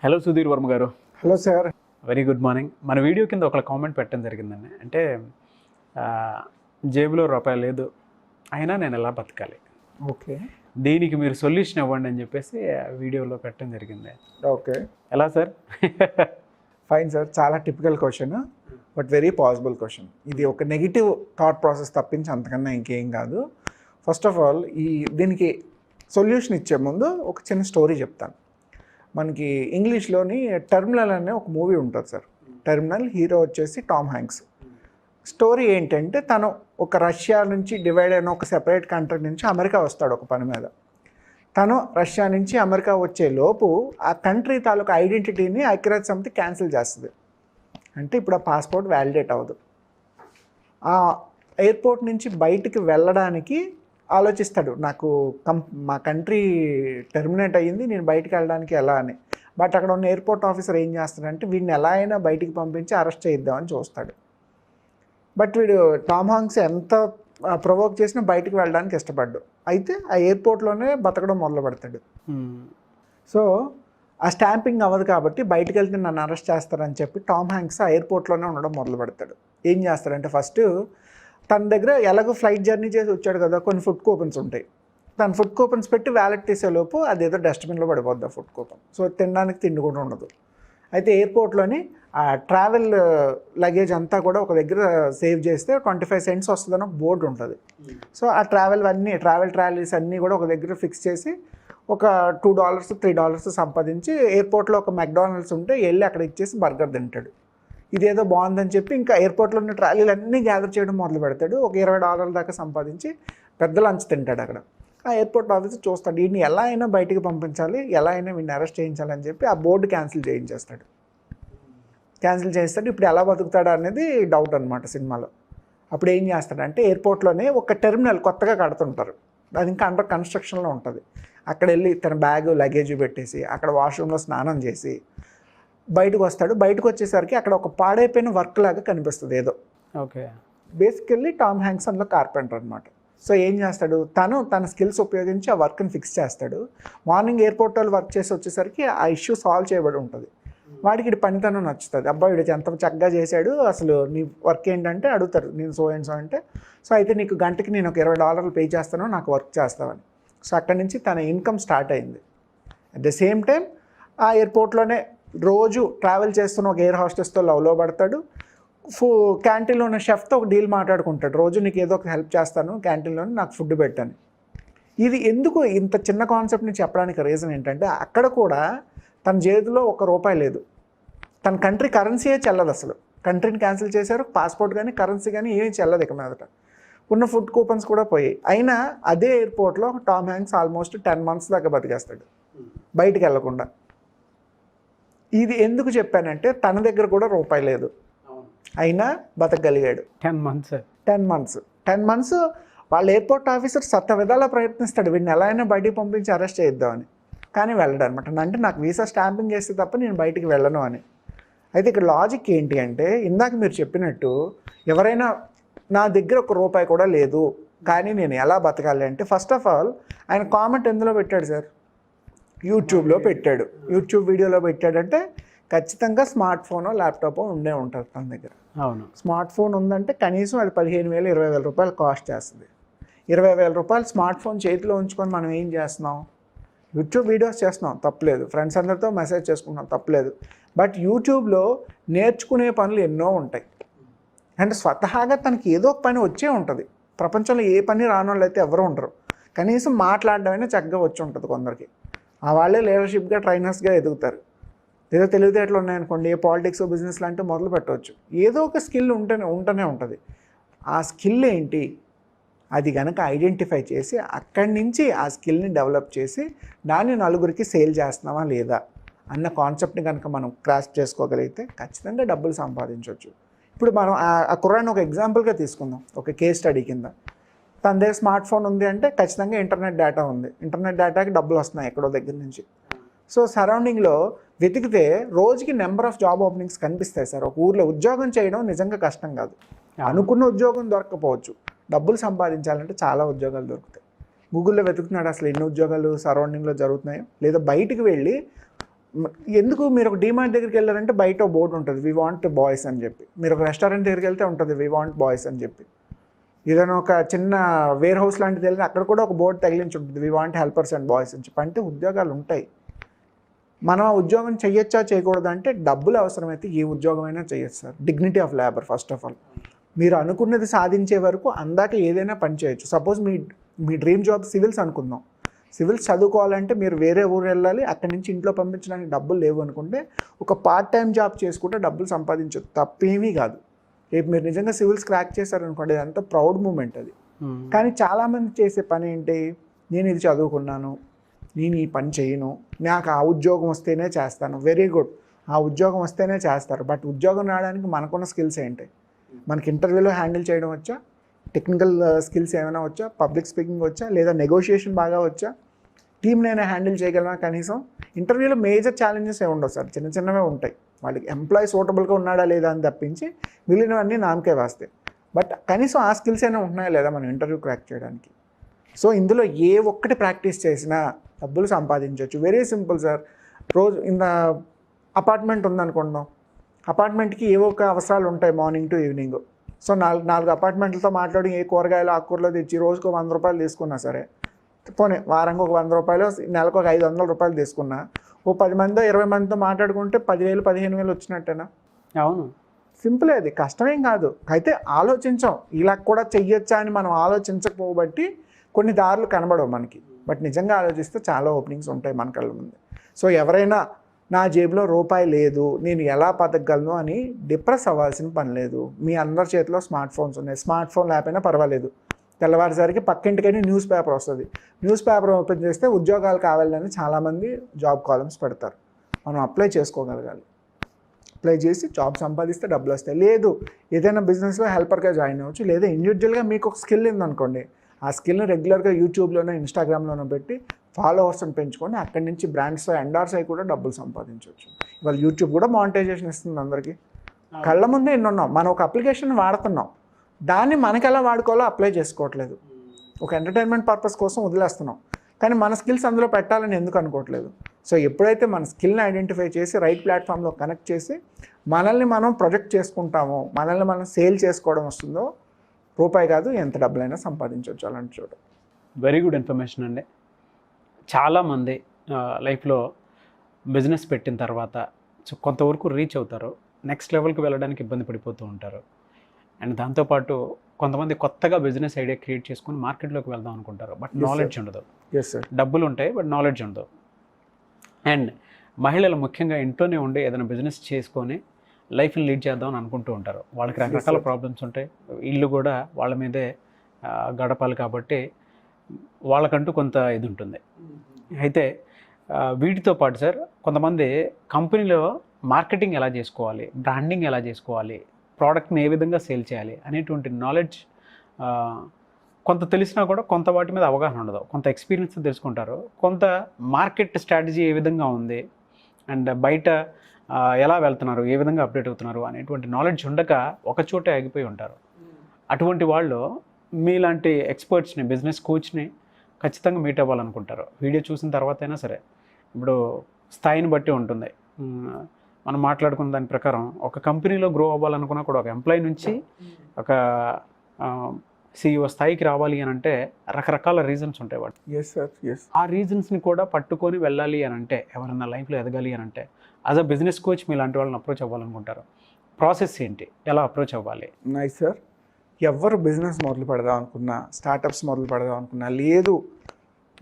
Hello Sudheer Varma గారు. Hello sir. Very good morning. మన video కింద ఒక కామెంట్ పెట్టడం జరిగిందండి. అంటే జేబులో రూపాయి లేదు అయినా నేను ఎలా బతకాలి, ఓకే, దీనికి మీరు సొల్యూషన్ ఇవ్వండి అని చెప్పేసి వీడియోలో పెట్టడం జరిగింది. ఓకే, ఎలా సార్? Fine sir. చాలా typical question, but very possible question. ఇది ఒక నెగిటివ్ థాట్ ప్రాసెస్ తప్పించి అంతకన్నా ఇంకేం కాదు. ఫస్ట్ ఆఫ్ ఆల్ దీనికి సొల్యూషన్ ఇచ్చే ముందు ఒక చిన్న స్టోరీ చెప్తాను. మనకి ఇంగ్లీష్లోని టెర్మినల్ అనే ఒక మూవీ ఉంటుంది సార్. టెర్మినల్ హీరో వచ్చేసి టామ్ హ్యాంక్స్. స్టోరీ ఏంటంటే తను ఒక రష్యా నుంచి డివైడ్ అయిన ఒక సెపరేట్ కంట్రీ నుంచి అమెరికా వస్తాడు ఒక పని మీద. తను రష్యా నుంచి అమెరికా వచ్చే లోపు ఆ కంట్రీ తాలూకు ఐడెంటిటీని ఐక్యరాజ్య సమితి క్యాన్సిల్ చేస్తుంది. అంటే ఇప్పుడు ఆ పాస్పోర్ట్ వ్యాలిడేట్ అవ్వదు. ఆ ఎయిర్పోర్ట్ నుంచి బయటికి వెళ్ళడానికి ఆలోచిస్తాడు, నాకు మా కంట్రీ టెర్మినేట్ అయ్యింది, నేను బయటికి వెళ్ళడానికి ఎలా అని. బట్ అక్కడ ఉన్న ఎయిర్పోర్ట్ ఆఫీసర్ ఏం చేస్తాడంటే వీడిని ఎలా అయినా బయటికి పంపించి అరెస్ట్ చేయిద్దామని చూస్తాడు. బట్ వీడు టామ్ హాంక్స్ ఎంత ప్రొవోక్ చేసినా బయటికి వెళ్ళడానికి ఇష్టపడ్డు. అయితే ఆ ఎయిర్పోర్ట్లోనే బతకడం మొదలు పెడతాడు. సో ఆ స్టాంపింగ్ అవ్వదు కాబట్టి బయటికి వెళ్తే నన్ను అరెస్ట్ చేస్తారని చెప్పి టామ్ హ్యాంక్స్ ఆ ఎయిర్పోర్ట్లోనే ఉండడం మొదలు పెడతాడు. ఏం చేస్తాడంటే ఫస్ట్ తన దగ్గర ఎలాగో ఫ్లైట్ జర్నీ చేసి వచ్చాడు కదా, కొన్ని ఫుడ్ కూపన్స్ ఉంటాయి. తను ఫుడ్ కూపన్స్ పెట్టి వ్యాలెట్ తీసేలోపు అదేదో డస్ట్బిన్లో పడిపోద్ది ఆ ఫుడ్ కూపన్. సో తినడానికి తిండి కూడా ఉండదు. అయితే ఎయిర్పోర్ట్లోని ఆ ట్రావెల్ లగేజ్ అంతా కూడా ఒక దగ్గర సేవ్ చేస్తే 25 cents వస్తుందని ఒక బోర్డు ఉంటుంది. సో ఆ ట్రావెల్ ట్రాలీస్ అన్నీ కూడా ఒక దగ్గర ఫిక్స్ చేసి ఒక $2 $3 సంపాదించి ఎయిర్పోర్ట్లో ఒక మెక్డానల్డ్స్ ఉంటే వెళ్ళి అక్కడ ఇచ్చేసి బర్గర్ తింటాడు. ఇదేదో బాగుందని చెప్పి ఇంకా ఎయిర్పోర్ట్లో ఉన్న ట్రాలీలు అన్నీ గ్యాదర్ చేయడం మొదలు పెడతాడు. ఒక $20 దాకా సంపాదించి పెద్ద లంచ్ తింటాడు అక్కడ. ఆ ఎయిర్పోర్ట్ ఆఫీసర్ చూస్తాడు, వీడిని ఎలా అయినా బయటికి పంపించాలి, ఎలా అయినా వీడిని అరెస్ట్ చేయించాలని చెప్పి ఆ బోర్డు క్యాన్సిల్ చేయించేస్తాడు. ఇప్పుడు ఎలా బతుకుతాడు అనేది డౌట్ అనమాట సినిమాలో. అప్పుడు ఏం చేస్తాడంటే ఎయిర్పోర్ట్లోనే ఒక టెర్మినల్ కొత్తగా కడుతుంటారు, అది ఇంకా అండర్ కన్స్ట్రక్షన్లో ఉంటుంది. అక్కడ వెళ్ళి తన బ్యాగ్ లగేజ్ పెట్టేసి అక్కడ వాష్రూమ్లో స్నానం చేసి బయటకు వస్తాడు. బయటకు వచ్చేసరికి అక్కడ ఒక పాడైపోయిన వర్క్ లాగా కనిపిస్తుంది ఏదో. ఓకే, బేసికల్లీ టామ్ హ్యాంక్స్ అందులో కార్పెంటర్ అనమాట. సో ఏం చేస్తాడు, తన స్కిల్స్ ఉపయోగించి ఆ వర్క్ని ఫిక్స్ చేస్తాడు. మార్నింగ్ ఎయిర్పోర్ట్ వాళ్ళు వర్క్ చేసి వచ్చేసరికి ఆ ఇష్యూ సాల్వ్ చేయబడి ఉంటుంది. వాడికి ఇది పనితనం నచ్చుతుంది. అబ్బాయి వీడు ఎంత చక్కగా చేశాడు, అసలు నీ వర్క్ ఏంటంటే అడుగుతారు, నేను సో అంటే. సో అయితే నీకు గంటకి నేను ఒక $20 పే చేస్తాను, నాకు వర్క్ చేస్తావని. సో అక్కడి నుంచి తన ఇన్కమ్ స్టార్ట్ అయింది. అట్ ద సేమ్ టైం ఆ ఎయిర్పోర్ట్లోనే రోజు ట్రావెల్ చేస్తున్న ఒక ఎయిర్ హోస్టెస్తో లవ్లో పడతాడు. క్యాంటీన్లో ఉన్న షెఫ్తో ఒక డీల్ మాట్లాడుకుంటాడు, రోజు నీకు ఏదో ఒక హెల్ప్ చేస్తాను క్యాంటీన్లోనే, నాకు ఫుడ్ పెట్టాను. ఇది ఎందుకు ఇంత చిన్న కాన్సెప్ట్ని చెప్పడానికి రీజన్ ఏంటంటే అక్కడ కూడా తన చేతిలో $1 లేదు. తన కంట్రీ కరెన్సీయే చెల్లదు అసలు. కంట్రీని క్యాన్సిల్ చేశారు, పాస్పోర్ట్ కానీ కరెన్సీ కానీ ఏమీ చెల్లదు ఇక మీదట. ఉన్న ఫుడ్ కూపన్స్ కూడా పోయాయి. అయినా అదే ఎయిర్పోర్ట్లో టామ్ హ్యాంక్స్ ఆల్మోస్ట్ 10 months దాకా బతికేస్తాడు బయటికి వెళ్లకుండా. ఇది ఎందుకు చెప్పానంటే తన దగ్గర కూడా $1 లేదు, అయినా బతకగలిగాడు. 10 months వాళ్ళ ఎయిర్పోర్ట్ ఆఫీసర్ సత్త విధాలా ప్రయత్నిస్తాడు వీడిని ఎలా అయినా బయటికి పంపించి అరెస్ట్ చేద్దామని, కానీ వెళ్ళడు అనమాట. అంటే నాకు వీసా స్టాంపింగ్ చేస్తే తప్ప నేను బయటికి వెళ్ళను అని. అయితే ఇక్కడ లాజిక్ ఏంటి అంటే ఇందాక మీరు చెప్పినట్టు ఎవరైనా నా దగ్గర $1 కూడా లేదు కానీ నేను ఎలా బతకాలి అంటే ఫస్ట్ ఆఫ్ ఆల్ ఆయన కామెంట్ ఎందులో పెట్టాడు సార్, యూట్యూబ్లో పెట్టాడు. యూట్యూబ్ వీడియోలో పెట్టాడంటే ఖచ్చితంగా స్మార్ట్ ఫోనో ల్యాప్టాపో ఉండే ఉంటుంది తన దగ్గర. అవును, స్మార్ట్ ఫోన్ ఉందంటే కనీసం అది 15,000 20,000 కాస్ట్ చేస్తుంది. 20,000 స్మార్ట్ ఫోన్ చేతిలో ఉంచుకొని మనం ఏం చేస్తున్నాం, యూట్యూబ్ వీడియోస్ చేస్తున్నాం తప్పలేదు, ఫ్రెండ్స్ అందరితో మెసేజ్ చేసుకుంటున్నాం తప్పలేదు. బట్ యూట్యూబ్లో నేర్చుకునే పనులు ఎన్నో ఉంటాయి. అంటే స్వతహాగా తనకి ఏదో ఒక పని వచ్చే ఉంటుంది. ప్రపంచంలో ఏ పని రాని వాళ్ళు అయితే ఎవరు ఉండరు. కనీసం మాట్లాడడమైనా చక్కగా వచ్చి ఉంటుంది కొందరికి. ఆ వాళ్ళే లీడర్షిప్గా ట్రైనర్స్గా ఎదుగుతారు. ఏదో తెలివితేటలు ఉన్నాయనుకోండి, ఏ పాలిటిక్స్ బిజినెస్ లాంటి మొదలు పెట్టవచ్చు. ఏదో ఒక స్కిల్ ఉంటూనే ఉంటుంది. ఆ స్కిల్ ఏంటి అది కనుక ఐడెంటిఫై చేసి అక్కడి నుంచి ఆ స్కిల్ని డెవలప్ చేసి దాన్ని నలుగురికి సేల్ చేస్తున్నామా లేదా అన్న కాన్సెప్ట్ని కనుక మనం క్రాస్ చేసుకోగలిగితే ఖచ్చితంగా డబ్బులు సంపాదించవచ్చు. ఇప్పుడు మనం ఆ కుర్రాన్ని ఒక ఎగ్జాంపుల్గా తీసుకుందాం, ఒక కేస్ స్టడీ కింద. తన దగ్గర స్మార్ట్ ఫోన్ ఉంది అంటే ఖచ్చితంగా ఇంటర్నెట్ డేటా ఉంది. ఇంటర్నెట్ డేటాకి డబ్బులు వస్తున్నాయి ఎక్కడో దగ్గర నుంచి. సో సరౌండింగ్లో వెతికితే రోజుకి నెంబర్ ఆఫ్ జాబ్ ఓపెనింగ్స్ కనిపిస్తాయి సార్. ఒక ఊర్లో ఉద్యోగం చేయడం నిజంగా కష్టం కాదు. అనుకున్న ఉద్యోగం దొరకపోవచ్చు, డబ్బులు సంపాదించాలంటే చాలా ఉద్యోగాలు దొరుకుతాయి. గూగుల్లో వెతుకుతున్నాడు అసలు ఎన్ని ఉద్యోగాలు సరౌండింగ్లో జరుగుతున్నాయో, లేదా బయటికి వెళ్ళి ఎందుకు మీరు ఒక డీమార్ట్ దగ్గరికి వెళ్ళారంటే బయట బోర్డు ఉంటుంది వి వాంట్ బాయ్స్ అని చెప్పి, మీరు ఒక రెస్టారెంట్ దగ్గరికి వెళ్తే ఉంటుంది వి వాంట్ బాయ్స్ అని చెప్పి, ఏదైనా ఒక చిన్న వేర్ హౌస్ లాంటిది వెళ్తే అక్కడ కూడా ఒక బోర్డు తగిలించి ఉంటుంది we want helpers and boys అని చెప్పి. అంటే ఉద్యోగాలు ఉంటాయి, మనం ఆ ఉద్యోగం చేయొచ్చా చేయకూడదు అంటే డబ్బులు అవసరమైతే ఏ ఉద్యోగమైనా చేయొచ్చు sir. Dignity of labour first of all, మీరు అనుకున్నది సాధించే వరకు అందాక ఏదైనా పని చేయొచ్చు. సపోజ్ మీ డ్రీమ్ జాబ్ సివిల్స్ అనుకుందాం, సివిల్స్ చదువుకోవాలంటే మీరు వేరే ఊరు వెళ్ళాలి, అక్కడి నుంచి ఇంట్లో పంపించడానికి డబ్బులు లేవు అనుకుంటే ఒక పార్ట్ టైం జాబ్ చేసుకుంటే డబ్బులు సంపాదించవచ్చు, తప్పేమీ కాదు. రేపు మీరు నిజంగా సివిల్స్ క్రాక్ చేశారనుకోండి, అదంతా ప్రౌడ్ మూమెంట్ అది. కానీ చాలామంది చేసే పని ఏంటి, నేను ఇది చదువుకున్నాను, నేను ఈ పని చేయను, నాకు ఆ ఉద్యోగం వస్తేనే చేస్తాను. వెరీ గుడ్, ఆ ఉద్యోగం వస్తేనే చేస్తారు. బట్ ఉద్యోగం రావడానికి మనకున్న స్కిల్స్ ఏంటి, మనకి ఇంటర్వ్యూలో హ్యాండిల్ చేయడం వచ్చా, టెక్నికల్ స్కిల్స్ ఏమైనా వచ్చా, పబ్లిక్ స్పీకింగ్ వచ్చా, లేదా నెగోషియేషన్ బాగా వచ్చా, టీమ్నైనా హ్యాండిల్ చేయగలమా? కనీసం ఇంటర్వ్యూలో మేజర్ ఛాలెంజెస్ ఏమి ఉండవు సార్, చిన్న చిన్నవే ఉంటాయి. వాళ్ళకి ఎంప్లాయీ సూటబుల్గా ఉన్నాడా లేదా అని తప్పించి మిగిలినవన్నీ నామకే వాస్తే. బట్ కనీసం ఆ స్కిల్స్ అయినా ఉంటున్నాయా లేదా మనం ఇంటర్వ్యూ క్రాక్ చేయడానికి. సో ఇందులో ఏ ఒక్కటి ప్రాక్టీస్ చేసినా డబ్బులు సంపాదించవచ్చు. Very simple sir. రోజు అపార్ట్మెంట్ ఉందనుకుందాం, అపార్ట్మెంట్కి ఏవో ఒక అవసరాలు ఉంటాయి మార్నింగ్ టు ఈవినింగ్. సో నాలుగు అపార్ట్మెంట్లతో మాట్లాడి ఏ కూరగాయలు ఆకుకూరలో తెచ్చి రోజుకు 100 రూపాయలు తీసుకున్నా సరే, పోనీ వారంగా ఒక 100 రూపాయలు, నెలకు ఒక 500 రూపాయలు తీసుకున్నా, ఓ 10 మందితో 20 మందితో మాట్లాడుకుంటే 10,000 15,000 వచ్చినట్టేనా? అవును, సింపులే, అది కష్టమేం కాదు. అయితే ఆలోచించాం, ఇలా కూడా చెయ్యొచ్చా అని మనం ఆలోచించకపోబట్టి కొన్ని దారులు కనబడవు మనకి. బట్ నిజంగా ఆలోచిస్తే చాలా ఓపెనింగ్స్ ఉంటాయి మన కళ్ళ ముందు. సో ఎవరైనా నా జేబులో రూపాయి లేదు, నేను ఎలా బతకగలను అని డిప్రెస్ అవ్వాల్సిన పని లేదు. మీ అందరి చేతిలో స్మార్ట్ ఫోన్స్ ఉన్నాయి, స్మార్ట్ ఫోన్ లేకపోయినా పర్వాలేదు. తెల్లవారుసరికి పక్కింటికైనా న్యూస్ పేపర్ వస్తుంది, న్యూస్ పేపర్ ఓపెన్ చేస్తే ఉద్యోగాలు కావాలని చాలామంది జాబ్ కాలమ్స్ పెడతారు. మనం అప్లై చేసుకోగలగాలి, అప్లై చేసి జాబ్ సంపాదిస్తే డబ్బులు వస్తాయి. లేదు ఏదైనా బిజినెస్లో హెల్పర్గా జాయిన్ అవ్వచ్చు, లేదా ఇండివిజువల్గా మీకు ఒక స్కిల్ ఉందనుకోండి, ఆ స్కిల్ని రెగ్యులర్గా యూట్యూబ్లోనో ఇన్స్టాగ్రామ్లోనో పెట్టి ఫాలోవర్స్ని పెంచుకొని అక్కడి నుంచి బ్రాండ్స్తో ఎండార్స్ అయ్యి కూడా డబ్బులు సంపాదించవచ్చు. ఇవాళ యూట్యూబ్ కూడా మానిటైజేషన్ ఇస్తుంది అందరికీ, కళ్ళ ముందే ఎన్ని ఉన్నాం. మనం ఒక అప్లికేషన్ వాడుతున్నాం, దాన్ని మనకి ఎలా వాడుకోవాలో అప్లై చేసుకోవట్లేదు, ఒక ఎంటర్టైన్మెంట్ పర్పస్ కోసం వదిలేస్తున్నాం. కానీ మన స్కిల్స్ అందులో పెట్టాలని ఎందుకు అనుకోవట్లేదు. సో ఎప్పుడైతే మన స్కిల్ని ఐడెంటిఫై చేసి రైట్ ప్లాట్ఫామ్లో కనెక్ట్ చేసి మనల్ని మనం ప్రొజెక్ట్ చేసుకుంటామో, మనల్ని మనం సేల్ చేసుకోవడం వస్తుందో, రూపాయి కాదు ఎంత డబ్బులైనా సంపాదించవచ్చు అలాంటి చోట. వెరీ గుడ్ ఇన్ఫర్మేషన్ అండి. చాలామంది లైఫ్లో బిజినెస్ పెట్టిన తర్వాత కొంతవరకు రీచ్ అవుతారు, నెక్స్ట్ లెవెల్కి వెళ్ళడానికి ఇబ్బంది పడిపోతూ ఉంటారు. అండ్ దాంతోపాటు కొంతమంది కొత్తగా బిజినెస్ ఐడియా క్రియేట్ చేసుకుని మార్కెట్లోకి వెళ్దాం అనుకుంటారు, బట్ నాలెడ్జ్ ఉండదు. డబ్బులు ఉంటాయి బట్ నాలెడ్జ్ ఉండదు. అండ్ మహిళలు ముఖ్యంగా ఇంట్లోనే ఉండి ఏదైనా బిజినెస్ చేసుకొని లైఫ్ని లీడ్ చేద్దామని అనుకుంటూ ఉంటారు. వాళ్ళకి రకరకాల ప్రాబ్లమ్స్ ఉంటాయి, ఇల్లు కూడా వాళ్ళ మీదే గడపాలి కాబట్టి వాళ్ళకంటూ కొంత ఇది ఉంటుంది. అయితే వీటితో పాటు సార్ కొంతమంది కంపెనీలో మార్కెటింగ్ ఎలా చేసుకోవాలి, బ్రాండింగ్ ఎలా చేసుకోవాలి, ప్రోడక్ట్ని ఏ విధంగా సేల్ చేయాలి అనేటువంటి నాలెడ్జ్ కొంత తెలిసినా కూడా కొంత వాటి మీద అవగాహన ఉండదు. కొంత ఎక్స్పీరియన్స్ తెలుసుకుంటారు, కొంత మార్కెట్ స్ట్రాటజీ ఏ విధంగా ఉంది అండ్ బయట ఎలా వెళ్తున్నారు, ఏ విధంగా అప్డేట్ అవుతున్నారు అనేటువంటి నాలెడ్జ్ ఉండక ఒక చోటే ఆగిపోయి ఉంటారు. అటువంటి వాళ్ళు మీలాంటి ఎక్స్పర్ట్స్ని, బిజినెస్ కోచ్ని ఖచ్చితంగా మీట్ అవ్వాలనుకుంటారు. వీడియో చూసిన తర్వాత అయినా సరే, ఇప్పుడు స్థాయిని బట్టి ఉంటుంది. మనం మాట్లాడుకున్న దాని ప్రకారం ఒక కంపెనీలో గ్రో అవ్వాలనుకున్నా కూడా ఒక ఎంప్లాయీ నుంచి ఒక CEO స్థాయికి రావాలి అని అంటే రకరకాల రీజన్స్ ఉంటాయి వాటి. ఆ రీజన్స్ని కూడా పట్టుకొని వెళ్ళాలి అని అంటే, ఎవరన్నా లైఫ్లో ఎదగాలి అని అంటే యాజ్ అ బిజినెస్ కోచ్ మీలాంటి వాళ్ళని అప్రోచ్ అవ్వాలనుకుంటారు. ప్రాసెస్ ఏంటి, ఎలా అప్రోచ్ అవ్వాలి? Nice sir. ఎవరు బిజినెస్ మొదలు పెడదాం అనుకున్నా, స్టార్టప్స్ మొదలు పెడదాం అనుకున్నా, లేదు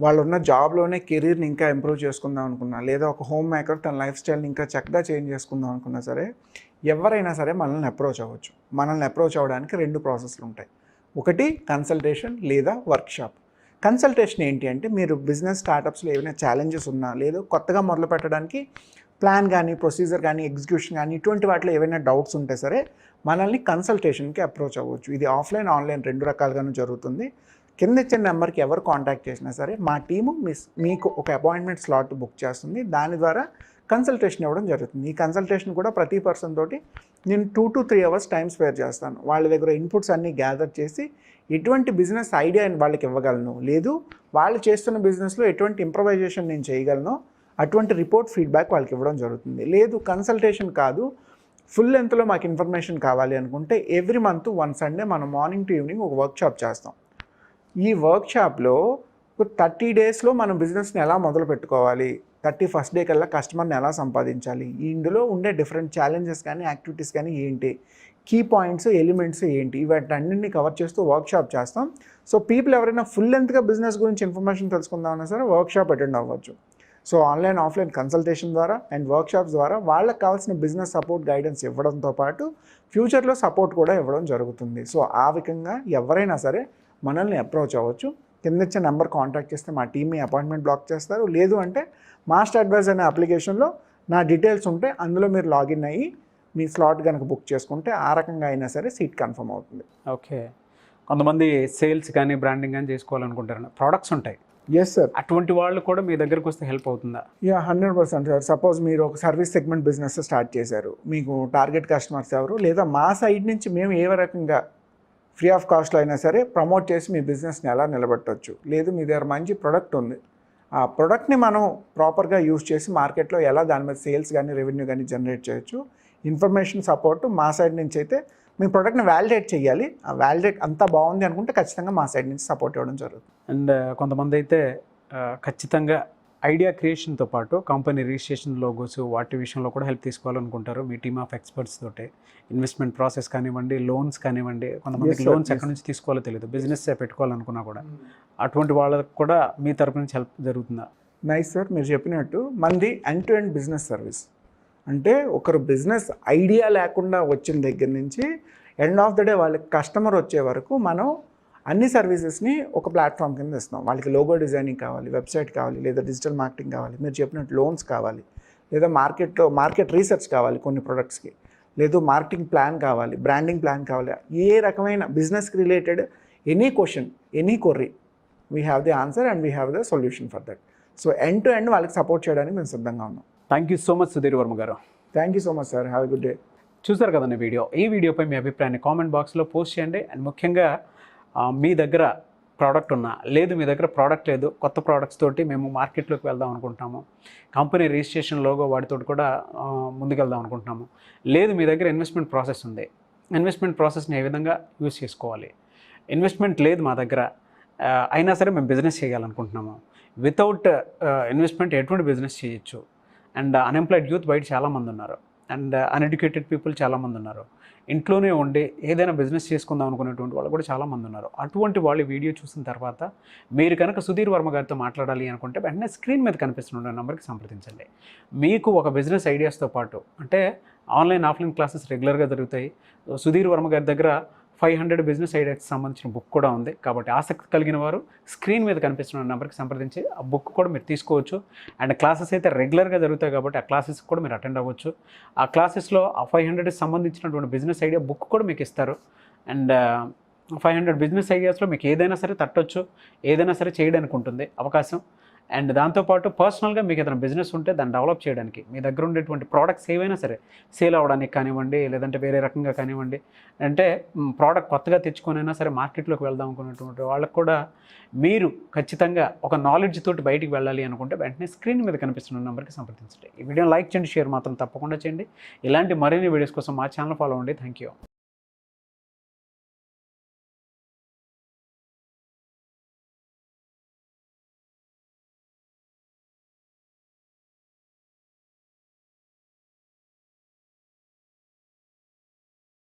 వాళ్ళు ఉన్న జాబ్లోనే కెరీర్ని ఇంకా ఇంప్రూవ్ చేసుకుందాం అనుకున్నా, లేదా ఒక హోమ్ మేకర్ తన లైఫ్ స్టైల్ని ఇంకా చక్కగా చేంజ్ చేసుకుందాం అనుకున్నా సరే, ఎవరైనా సరే మనల్ని అప్రోచ్ అవ్వచ్చు. మనల్ని అప్రోచ్ అవ్వడానికి 2 ప్రాసెస్లు ఉంటాయి. ఒకటి కన్సల్టేషన్ లేదా వర్క్షాప్. కన్సల్టేషన్ ఏంటి అంటే, మీరు బిజినెస్ స్టార్టప్స్లో ఏమైనా ఛాలెంజెస్ ఉన్నా, లేదా కొత్తగా మొదలు పెట్టడానికి ప్లాన్ కానీ, ప్రొసీజర్ కానీ, ఎగ్జిక్యూషన్ కానీ, ఇటువంటి వాటిలో ఏవైనా డౌట్స్ ఉంటే సరే మనల్ని కన్సల్టేషన్కి అప్రోచ్ అవ్వచ్చు. ఇది ఆఫ్లైన్, ఆన్లైన్ 2 రకాలుగాను జరుగుతుంది. కింద ఇచ్చిన నెంబర్కి ఎవరు కాంటాక్ట్ చేసినా సరే మా టీము మీకు ఒక అపాయింట్మెంట్ స్లాట్ బుక్ చేస్తుంది. దాని ద్వారా కన్సల్టేషన్ ఇవ్వడం జరుగుతుంది. ఈ కన్సల్టేషన్ కూడా ప్రతి పర్సన్ తోటి నేను 2 to 3 hours టైం స్పేర్ చేస్తాను. వాళ్ళ దగ్గర ఇన్పుట్స్ అన్నీ గ్యాదర్ చేసి ఎటువంటి బిజినెస్ ఐడియా వాళ్ళకి ఇవ్వగలను, లేదు వాళ్ళు చేస్తున్న బిజినెస్లో ఎటువంటి ఇంప్రవైజేషన్ నేను చేయగలను అటువంటి రిపోర్ట్ ఫీడ్బ్యాక్ వాళ్ళకి ఇవ్వడం జరుగుతుంది. లేదు కన్సల్టేషన్ కాదు, ఫుల్ లెంత్లో మాకు ఇన్ఫర్మేషన్ కావాలి అనుకుంటే ఎవ్రీ మంత్ 1 సండే మనం మార్నింగ్ టు ఈవినింగ్ ఒక వర్క్షాప్ చేస్తాం. ఈ వర్క్షాప్లో 30 డేస్లో మనం బిజినెస్ని ఎలా మొదలు పెట్టుకోవాలి, 31st డే కల్లా కస్టమర్ని ఎలా సంపాదించాలి, ఇందులో ఉండే డిఫరెంట్ ఛాలెంజెస్ కానీ యాక్టివిటీస్ కానీ ఏంటి, కీ పాయింట్స్ ఎలిమెంట్స్ ఏంటి, వాటన్నింటినీ కవర్ చేస్తూ వర్క్షాప్ చేస్తాం. సో పీపుల్ ఎవరైనా ఫుల్ లెంత్గా బిజినెస్ గురించి ఇన్ఫర్మేషన్ తెలుసుకుందామన్నా సరే వర్క్షాప్ అటెండ్ అవ్వచ్చు. సో ఆన్లైన్ ఆఫ్లైన్ కన్సల్టేషన్ ద్వారా అండ్ వర్క్షాప్స్ ద్వారా వాళ్ళకి కావాల్సిన బిజినెస్ సపోర్ట్ గైడెన్స్ ఇవ్వడంతో పాటు ఫ్యూచర్లో సపోర్ట్ కూడా ఇవ్వడం జరుగుతుంది. సో ఆ విధంగా ఎవరైనా సరే మనల్ని అప్రోచ్ అవ్వచ్చు. కింద ఇచ్చే నెంబర్ కాంటాక్ట్ చేస్తే మా టీమ్ మీ అపాయింట్మెంట్ బ్లాక్ చేస్తారు. లేదు అంటే మాస్టర్ అడ్వైజ్ అనే అప్లికేషన్లో నా డీటెయిల్స్ ఉంటే అందులో మీరు లాగిన్ అయ్యి మీ స్లాట్ కనుక బుక్ చేసుకుంటే ఆ రకంగా అయినా సరే సీట్ కన్ఫర్మ్ అవుతుంది. ఓకే, కొంతమంది సేల్స్ కానీ బ్రాండింగ్ కానీ చేసుకోవాలనుకుంటారు, ప్రోడక్ట్స్ ఉంటాయి. ఎస్ సార్, అటువంటి వాళ్ళు కూడా మీ దగ్గరకు వస్తే హెల్ప్ అవుతుందా? 100% సార్. సపోజ్ మీరు ఒక సర్వీస్ సెగ్మెంట్ బిజినెస్ స్టార్ట్ చేశారు, మీకు టార్గెట్ కస్టమర్స్ ఎవరు, లేదా మా సైడ్ నుంచి మేము ఏ రకంగా ఫ్రీ ఆఫ్ కాస్ట్లో అయినా సరే ప్రమోట్ చేసి మీ బిజినెస్ని ఎలా నిలబెట్టవచ్చు, లేదు మీ దగ్గర మంచి ప్రోడక్ట్ ఉంది, ఆ ప్రోడక్ట్ని మనం ప్రాపర్గా యూజ్ చేసి మార్కెట్లో ఎలా దాని మీద సేల్స్ కానీ రెవెన్యూ కానీ జనరేట్ చేయొచ్చు, ఇన్ఫర్మేషన్ సపోర్ట్ మా సైడ్ నుంచి అయితే మీ ప్రోడక్ట్ని వ్యాలిడేట్ చేయాలి. ఆ వ్యాలిడేట్ అంతా బాగుంది అనుకుంటే ఖచ్చితంగా మా సైడ్ నుంచి సపోర్ట్ ఇవ్వడం జరుగుతుంది. అండ్ కొంతమంది అయితే ఖచ్చితంగా ఐడియా క్రియేషన్తో పాటు కంపెనీ రిజిస్ట్రేషన్ లోగోస్ వాటి విషయంలో కూడా హెల్ప్ తీసుకోవాలనుకుంటారు. మీ టీమ్ ఆఫ్ ఎక్స్పర్ట్స్ తోటి ఇన్వెస్ట్మెంట్ ప్రాసెస్ కానివ్వండి, లోన్స్ కానివ్వండి, కొంతమందికి లోన్స్ ఎక్కడి నుంచి తీసుకోవాలో తెలియదు, బిజినెస్ పెట్టుకోవాలనుకున్నా కూడా అటువంటి వాళ్ళకు కూడా మీ తరపు నుంచి హెల్ప్ జరుగుతుందా? నైస్ సార్, మీరు చెప్పినట్టు మనది end to end business service. అంటే ఒకరు బిజినెస్ ఐడియా లేకుండా వచ్చిన దగ్గర నుంచి ఎండ్ ఆఫ్ ద డే వాళ్ళకి కస్టమర్ వచ్చే వరకు మనం అన్ని సర్వీసెస్ని ఒక ప్లాట్ఫామ్ కింద ఇస్తాం. వాళ్ళకి లోగో డిజైనింగ్ కావాలి, వెబ్సైట్ కావాలి, లేదా డిజిటల్ మార్కెటింగ్ కావాలి, మీరు చెప్పినట్టు లోన్స్ కావాలి, లేదా మార్కెట్ రీసెర్చ్ కావాలి కొన్ని ప్రొడక్ట్స్కి, లేదు మార్కెటింగ్ ప్లాన్ కావాలి, బ్రాండింగ్ ప్లాన్ కావాలి, ఏ రకమైన బిజినెస్కి related any question, any query, we have the answer and we have the solution for that. So end to end వాళ్ళకి సపోర్ట్ చేయడానికి మేము సిద్ధంగా ఉన్నాం. Thank you so much Sudheer Varma గారు. Thank you so much sir, have a good day. చూసారు కదండి video. ఈ వీడియోపై మీ అభిప్రాయాన్ని కామెంట్ బాక్స్లో పోస్ట్ చేయండి. అండ్ ముఖ్యంగా మీ దగ్గర ప్రోడక్ట్ ఉన్నా, లేదు మీ దగ్గర ప్రోడక్ట్ లేదు, కొత్త ప్రోడక్ట్స్ తోటి మేము మార్కెట్లోకి వెళ్దాం అనుకుంటున్నాము, కంపెనీ రిజిస్ట్రేషన్ లోగో వాటితో కూడా ముందుకెళ్దాం అనుకుంటున్నాము, లేదు మీ దగ్గర ఇన్వెస్ట్మెంట్ ప్రాసెస్ ఉంది, ఇన్వెస్ట్మెంట్ ప్రాసెస్ని ఏ విధంగా యూజ్ చేసుకోవాలి, ఇన్వెస్ట్మెంట్ లేదు మా దగ్గర అయినా సరే మేము బిజినెస్ చేయాలనుకుంటున్నాము, వితౌట్ ఇన్వెస్ట్మెంట్ ఎటువంటి బిజినెస్ చేయొచ్చు, అండ్ అన్ఎంప్లాయిడ్ యూత్ బయట చాలామంది ఉన్నారు, అండ్ అన్ఎడ్యుకేటెడ్ పీపుల్ చాలామంది ఉన్నారు, ఇంట్లోనే ఉండి ఏదైనా బిజినెస్ చేసుకుందాం అనుకునేటువంటి వాళ్ళు కూడా చాలామంది ఉన్నారు. అటువంటి వాళ్ళు వీడియో చూసిన తర్వాత మీరు కనుక సుధీర్ వర్మ గారితో మాట్లాడాలి అనుకుంటే వెంటనే స్క్రీన్ మీద కనిపిస్తున్న నెంబర్కి సంప్రదించండి. మీకు ఒక బిజినెస్ ఐడియాస్తో పాటు, అంటే ఆన్లైన్ ఆఫ్లైన్ క్లాసెస్ రెగ్యులర్గా జరుగుతాయి. సుధీర్ వర్మ గారి దగ్గర 500 బిజినెస్ ఐడియాస్కి సంబంధించిన బుక్ కూడా ఉంది. కాబట్టి ఆసక్తి కలిగిన వారు స్క్రీన్ మీద కనిపిస్తున్న నెంబర్కి సంప్రదించి ఆ బుక్ కూడా మీరు తీసుకోవచ్చు. అండ్ క్లాసెస్ అయితే రెగ్యులర్గా జరుగుతాయి కాబట్టి ఆ క్లాసెస్ కూడా మీరు అటెండ్ అవ్వచ్చు. ఆ క్లాసెస్లో ఆ 500కి సంబంధించినటువంటి బిజినెస్ ఐడియా బుక్ కూడా మీకు ఇస్తారు. అండ్ 500 బిజినెస్ ఐడియాస్లో మీకు ఏదైనా సరే తట్టొచ్చు, ఏదైనా సరే చేయడానికి ఉంటుంది అవకాశం. అండ్ దాంతోపాటు పర్సనల్గా మీకు ఏదైనా బిజినెస్ ఉంటే దాన్ని డెవలప్ చేయడానికి, మీ దగ్గర ఉండేటువంటి ప్రోడక్ట్స్ ఏవైనా సరే సేల్ అవ్వడానికి కానివ్వండి, లేదంటే వేరే రకంగా కానివ్వండి, అంటే ప్రోడక్ట్ కొత్తగా తెచ్చుకొనైనా సరే మార్కెట్లోకి వెళ్దాం అనుకున్నటువంటి వాళ్ళకు కూడా మీరు ఖచ్చితంగా ఒక నాలెడ్జ్ తోటి బయటికి వెళ్ళాలి అనుకుంటే వెంటనే స్క్రీన్ మీద కనిపిస్తున్న నెంబర్కి సంప్రదించండి. ఈ వీడియోని లైక్ చేయండి, షేర్ మాత్రం తప్పకుండా చేయండి. ఇలాంటి మరిన్ని వీడియోస్ కోసం మా ఛానల్ ఫాలో అవ్వండి. Thank you.